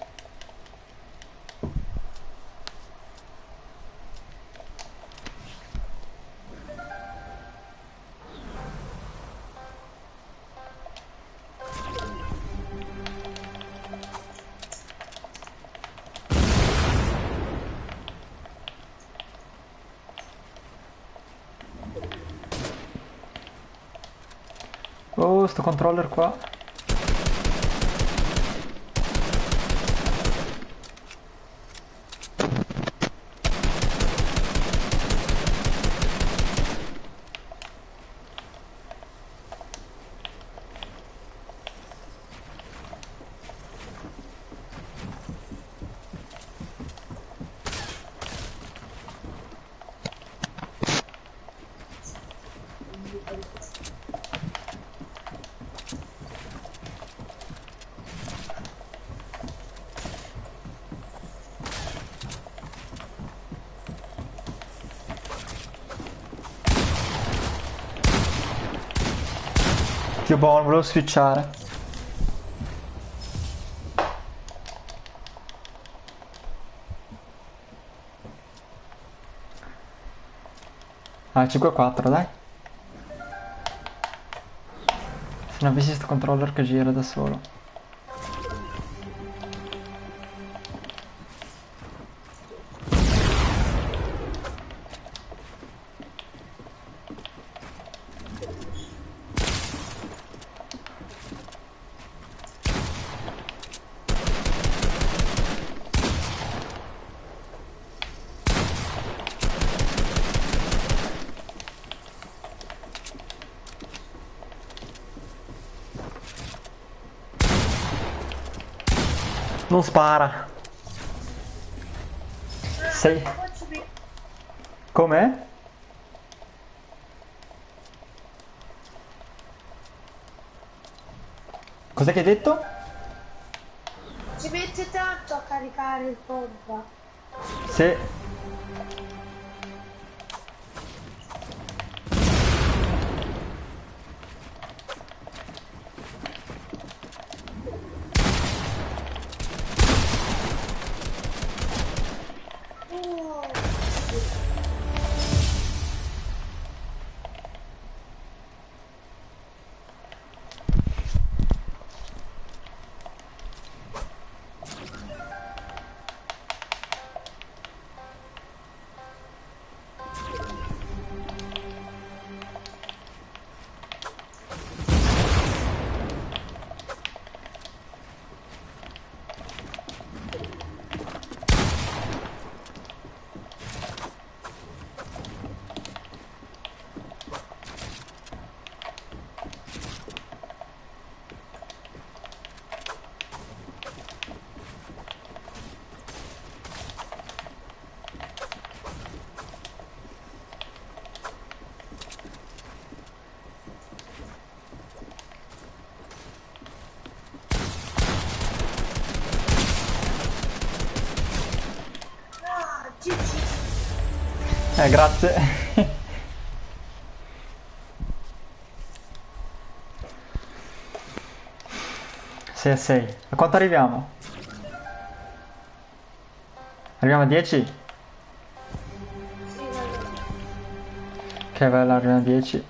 Oh, sto controller qua. Dio buono, volevo switchare. Ah, 5-4, dai. Se non avessi sto controller che gira da solo. Non spara. Sei... Faccio mi- Com'è? Cos'è che hai detto? Ci mette tanto a caricare il pompa. Se... Oh, ah, GG. Grazie. Sei a 6. A quanto arriviamo? Arriviamo a 10? Sì, vabbè. Che bella, arriviamo a 10.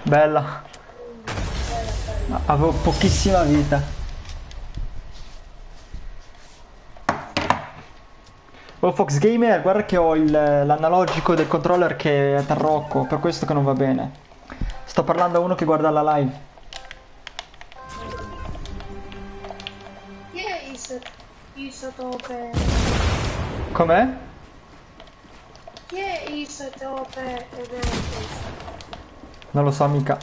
Bella. Avevo pochissima vita. Oh Fox Gamer, guarda che ho l'analogico del controller che è tarocco, per questo che non va bene. Sto parlando a uno che guarda la live. Chi è il sottope? Com'è? Chi è il sottope Emeritus? Non lo so mica.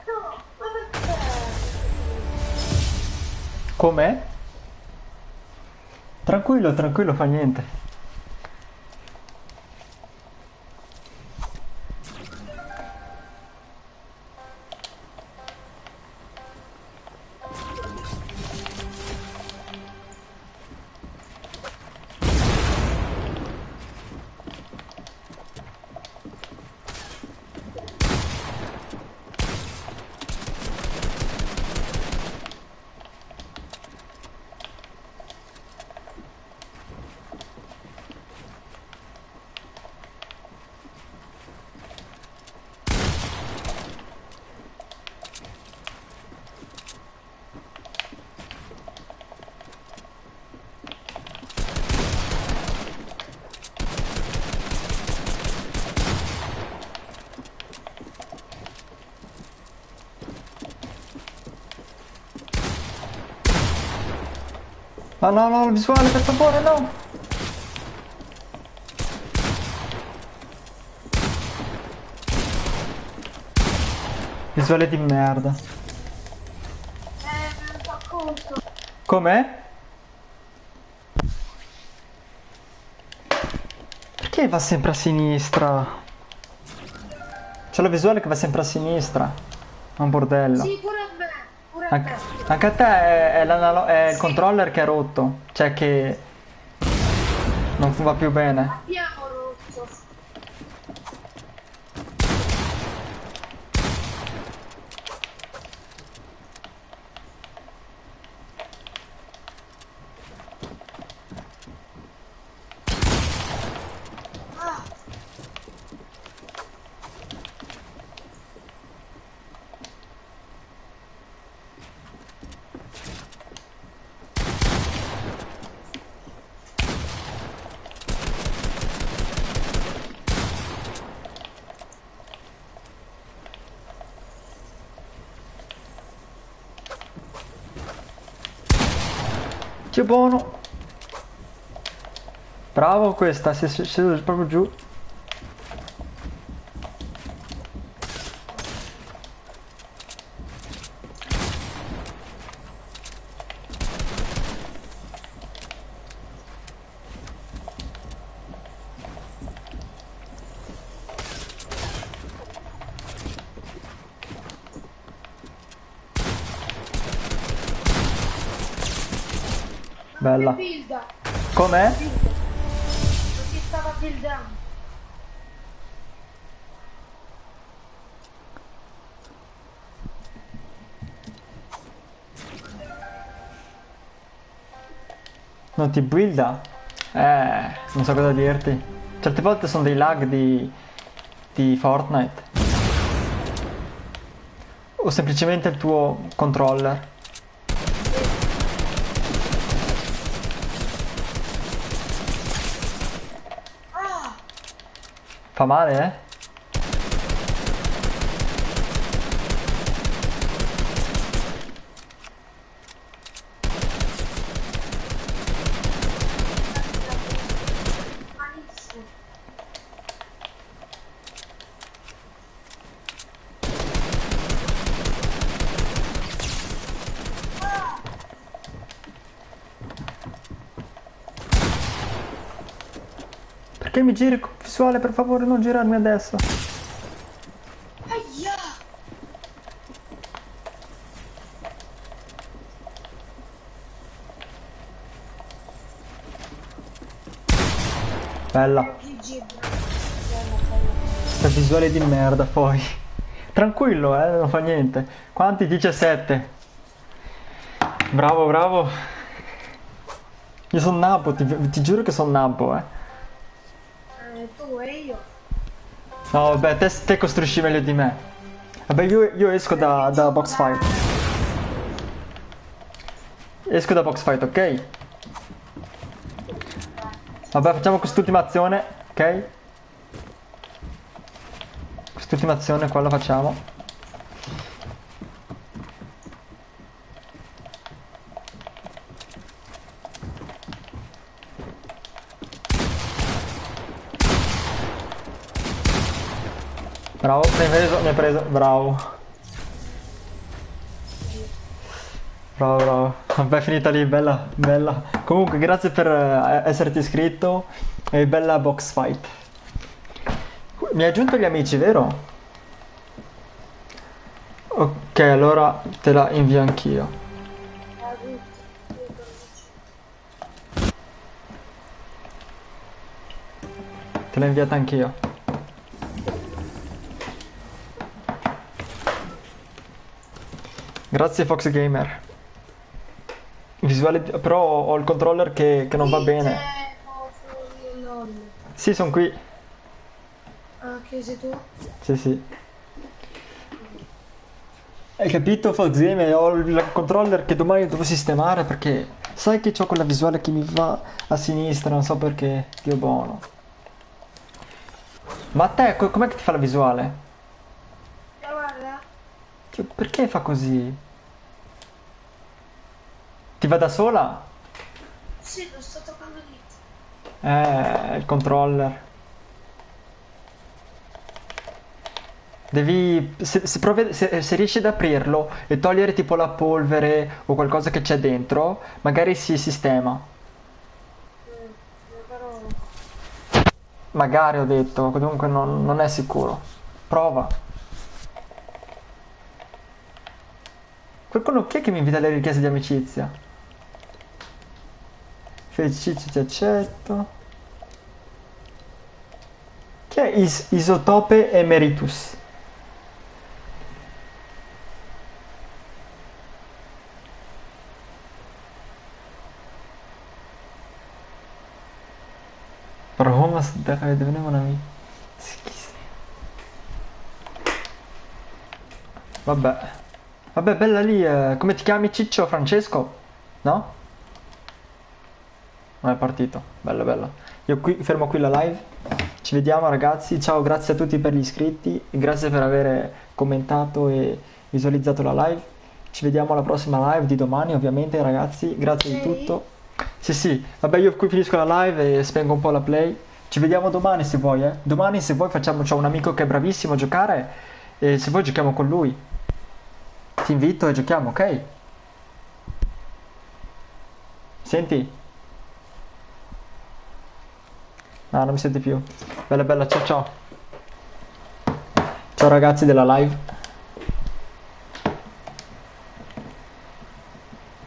No, ma perché? Com'è? Tranquillo, tranquillo, fa niente. No, no, no, visuale, per favore, no! Visuale di merda. Non fa conto. Com'è? Perché va sempre a sinistra? C'ho la visuale che va sempre a sinistra. È un bordello. Sì, pure a me. Pure a Anche, me. anche a te è il controller che è rotto. Cioè che non va più bene. Abbiamo rotto. Ah, Che buono. Bravo questa, si è sceso proprio giù. che Bella. builda. Com'è? Builda. Non si stava buildando. Non ti builda? Non so cosa dirti. Certe volte sono dei lag di Fortnite. O semplicemente il tuo controller. Ah, Fa male, eh? malissimo. Perché mi giri con visuale, per favore, non girarmi adesso. Aia. Bella. GG, bella, bella. Questa visuale di merda, poi. Tranquillo, non fa niente. Quanti? 17. Bravo, bravo. Io sono nabbo, ti giuro che sono nabbo, eh. Tu e io. No, vabbè, te costruisci meglio di me. Vabbè, io esco da box fight. Esco da box fight, ok? Vabbè, facciamo quest'ultima azione, ok? Quest'ultima azione qua la facciamo. Bravo, mi hai preso, bravo. Bravo, bravo. Vabbè, finita lì, bella, bella. Comunque, grazie per esserti iscritto e bella box fight. Mi hai aggiunto gli amici, vero? Ok, allora te la invio anch'io. Te l'ho inviata anch'io. Grazie Fox Gamer. Visuale, però ho il controller che non va bene. Sì, sono qui. Ah, che sei tu? Sì, sì. Hai capito Fox Gamer? Ho il controller che domani devo sistemare perché sai che ho quella visuale che mi va a sinistra, non so perché. Dio buono. Ma a te com'è che ti fa la visuale? Guarda. Cioè, perché fa così? Ti va da sola? Sì, lo sto toccando lì. Il controller. Devi, se riesci ad aprirlo e togliere tipo la polvere o qualcosa che c'è dentro, magari si sistema. Però... Magari ho detto, comunque non è sicuro. Prova. Qualcuno chi è che mi invita alle richieste di amicizia? Felicissimo, ti accetto. Chi è Isotope Emeritus? Roma, deve venire un amico. Vabbè. Vabbè, bella lì. Come ti chiami, Ciccio? Francesco? No? Non è partito. Bello, bello. Io qui, fermo qui la live. Ci vediamo ragazzi. Ciao, grazie a tutti per gli iscritti. Grazie per aver commentato e visualizzato la live. Ci vediamo alla prossima live di domani, ovviamente, ragazzi. Grazie di tutto. Sì, sì. Vabbè, io qui finisco la live e spengo un po' la play. Ci vediamo domani se vuoi, eh. Domani se vuoi facciamo, c'ho un amico che è bravissimo a giocare e se vuoi giochiamo con lui. Ti invito e giochiamo, ok? Senti? Ah, non mi senti più. Bella bella, ciao ciao. Ciao ragazzi della live.